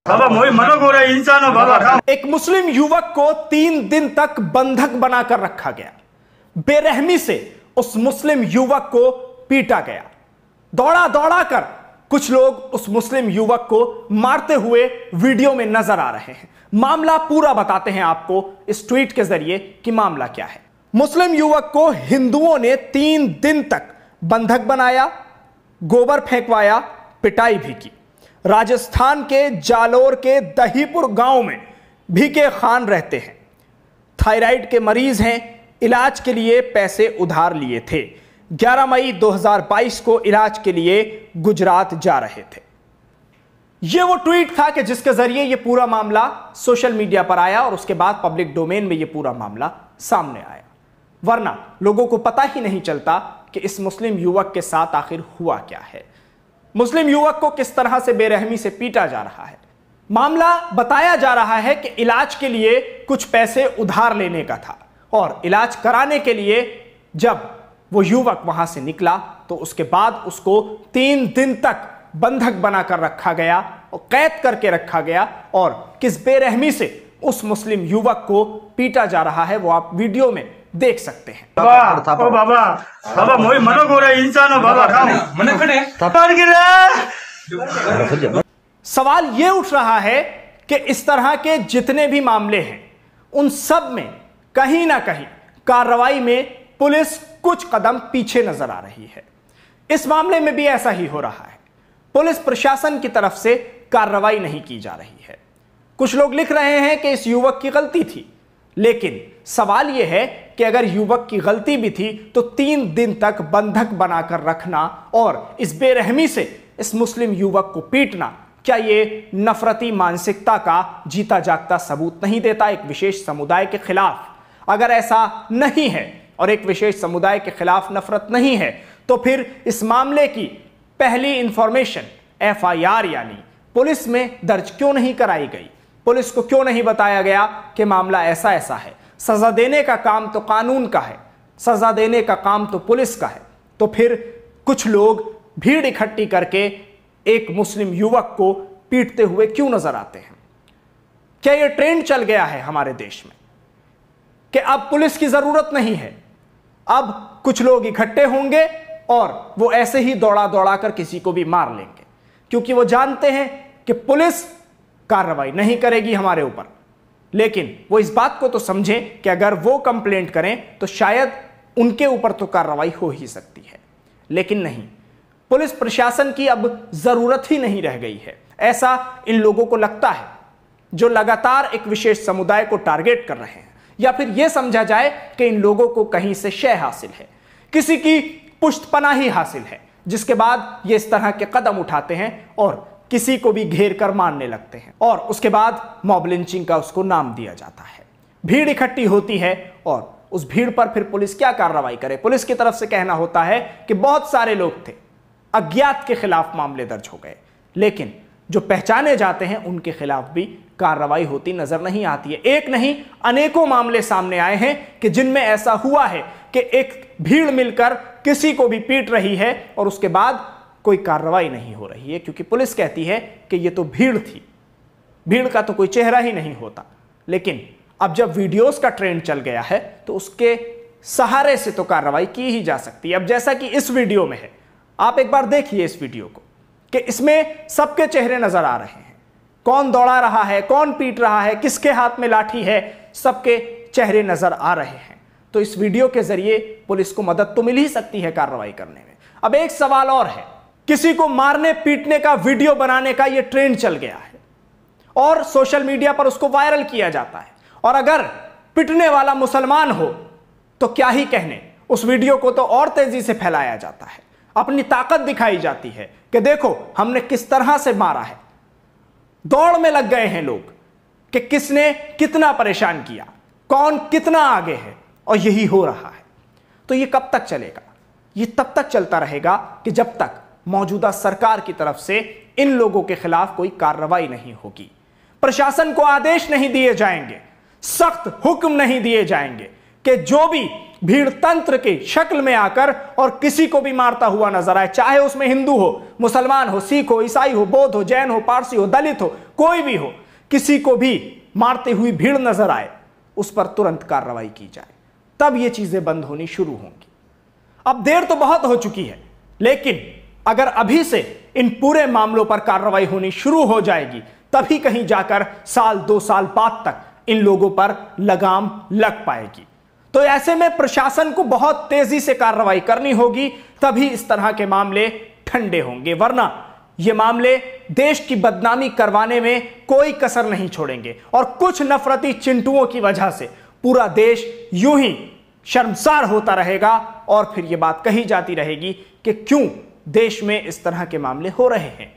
एक मुस्लिम युवक को 3 दिन तक बंधक बनाकर रखा गया। बेरहमी से उस मुस्लिम युवक को पीटा गया। दौड़ा दौड़ा कर कुछ लोग उस मुस्लिम युवक को मारते हुए वीडियो में नजर आ रहे हैं। मामला पूरा बताते हैं आपको इस ट्वीट के जरिए कि मामला क्या है। मुस्लिम युवक को हिंदुओं ने 3 दिन तक बंधक बनाया, गोबर फेंकवाया, पिटाई भी की। राजस्थान के जालोर के दहीपुर गांव में भीके खान रहते हैं। थायराइड के मरीज हैं, इलाज के लिए पैसे उधार लिए थे। 11 मई 2022 को इलाज के लिए गुजरात जा रहे थे। यह वो ट्वीट था कि जिसके जरिए यह पूरा मामला सोशल मीडिया पर आया और उसके बाद पब्लिक डोमेन में यह पूरा मामला सामने आया। वरना लोगों को पता ही नहीं चलता कि इस मुस्लिम युवक के साथ आखिर हुआ क्या है। मुस्लिम युवक को किस तरह से बेरहमी से पीटा जा रहा है। मामला बताया जा रहा है कि इलाज के लिए कुछ पैसे उधार लेने का था और इलाज कराने के लिए जब वो युवक वहां से निकला तो उसके बाद उसको 3 दिन तक बंधक बनाकर रखा गया और कैद करके रखा गया। और किस बेरहमी से उस मुस्लिम युवक को पीटा जा रहा है वो आप वीडियो में देख सकते हैं। सवाल यह उठ रहा है कि इस तरह के जितने भी मामले हैं उन सब में कहीं ना कहीं कार्रवाई में पुलिस कुछ कदम पीछे नजर आ रही है। इस मामले में भी ऐसा ही हो रहा है। पुलिस प्रशासन की तरफ से कार्रवाई नहीं की जा रही है। कुछ लोग लिख रहे हैं कि इस युवक की गलती थी, लेकिन सवाल यह है कि अगर युवक की गलती भी थी तो 3 दिन तक बंधक बनाकर रखना और इस बेरहमी से इस मुस्लिम युवक को पीटना, क्या यह नफरती मानसिकता का जीता जागता सबूत नहीं देता एक विशेष समुदाय के खिलाफ? अगर ऐसा नहीं है और एक विशेष समुदाय के खिलाफ नफरत नहीं है तो फिर इस मामले की पहली इंफॉर्मेशन FIR यानी पुलिस में दर्ज क्यों नहीं कराई गई? पुलिस को क्यों नहीं बताया गया कि मामला ऐसा ऐसा है? सजा देने का काम तो कानून का है, सजा देने का काम तो पुलिस का है। तो फिर कुछ लोग भीड़ इकट्ठी करके एक मुस्लिम युवक को पीटते हुए क्यों नजर आते हैं? क्या यह ट्रेंड चल गया है हमारे देश में कि अब पुलिस की जरूरत नहीं है, अब कुछ लोग इकट्ठे होंगे और वो ऐसे ही दौड़ा दौड़ा कर किसी को भी मार लेंगे, क्योंकि वो जानते हैं कि पुलिस कार्रवाई नहीं करेगी हमारे ऊपर। लेकिन वो इस बात को तो समझें कि अगर वो कंप्लेंट करें तो शायद उनके ऊपर तो कार्रवाई हो ही सकती है। लेकिन नहीं, पुलिस प्रशासन की अब जरूरत ही नहीं रह गई है, ऐसा इन लोगों को लगता है जो लगातार एक विशेष समुदाय को टारगेट कर रहे हैं। या फिर यह समझा जाए कि इन लोगों को कहीं से शय हासिल है, किसी की पुष्टपनाही हासिल है, जिसके बाद ये इस तरह के कदम उठाते हैं और किसी को भी घेर कर मारने लगते हैं और उसके बाद मॉब लिंचिंग का उसको नाम दिया जाता है। भीड़ इकट्ठी होती है और उस भीड़ पर फिर पुलिस क्या कार्रवाई करे? पुलिस की तरफ से कहना होता है कि बहुत सारे लोग थे, अज्ञात के खिलाफ मामले दर्ज हो गए, लेकिन जो पहचाने जाते हैं उनके खिलाफ भी कार्रवाई होती नजर नहीं आती है। एक नहीं, अनेकों मामले सामने आए हैं कि जिनमें ऐसा हुआ है कि एक भीड़ मिलकर किसी को भी पीट रही है और उसके बाद कोई कार्रवाई नहीं हो रही है, क्योंकि पुलिस कहती है कि ये तो भीड़ थी, भीड़ का तो कोई चेहरा ही नहीं होता। लेकिन अब जब वीडियोस का ट्रेंड चल गया है तो उसके सहारे से तो कार्रवाई की ही जा सकती है। अब जैसा कि इस वीडियो में है, आप एक बार देखिए इस वीडियो को कि इसमें सबके चेहरे नजर आ रहे हैं, कौन दौड़ा रहा है, कौन पीट रहा है, किसके हाथ में लाठी है, सबके चेहरे नजर आ रहे हैं। तो इस वीडियो के जरिए पुलिस को मदद तो मिल ही सकती है कार्रवाई करने में। अब एक सवाल और है, किसी को मारने पीटने का वीडियो बनाने का यह ट्रेंड चल गया है और सोशल मीडिया पर उसको वायरल किया जाता है, और अगर पिटने वाला मुसलमान हो तो क्या ही कहने, उस वीडियो को तो और तेजी से फैलाया जाता है, अपनी ताकत दिखाई जाती है कि देखो हमने किस तरह से मारा है। दौड़ में लग गए हैं लोग कि किसने कितना परेशान किया, कौन कितना आगे है, और यही हो रहा है। तो ये कब तक चलेगा? ये तब तक चलता रहेगा कि जब तक मौजूदा सरकार की तरफ से इन लोगों के खिलाफ कोई कार्रवाई नहीं होगी, प्रशासन को आदेश नहीं दिए जाएंगे, सख्त हुक्म नहीं दिए जाएंगे कि जो भी भीड़ तंत्र के शक्ल में आकर और किसी को भी मारता हुआ नजर आए, चाहे उसमें हिंदू हो, मुसलमान हो, सिख हो, ईसाई हो, बौद्ध हो, जैन हो, पारसी हो, दलित हो, कोई भी हो, किसी को भी मारते हुई भीड़ नजर आए, उस पर तुरंत कार्रवाई की जाए, तब ये चीजें बंद होनी शुरू होंगी। अब देर तो बहुत हो चुकी है, लेकिन अगर अभी से इन पूरे मामलों पर कार्रवाई होनी शुरू हो जाएगी, तभी कहीं जाकर साल 2 साल बाद तक इन लोगों पर लगाम लग पाएगी। तो ऐसे में प्रशासन को बहुत तेजी से कार्रवाई करनी होगी, तभी इस तरह के मामले ठंडे होंगे, वरना ये मामले देश की बदनामी करवाने में कोई कसर नहीं छोड़ेंगे और कुछ नफरती चिंटुओं की वजह से पूरा देश यूं ही शर्मसार होता रहेगा और फिर यह बात कही जाती रहेगी कि क्यों देश में इस तरह के मामले हो रहे हैं।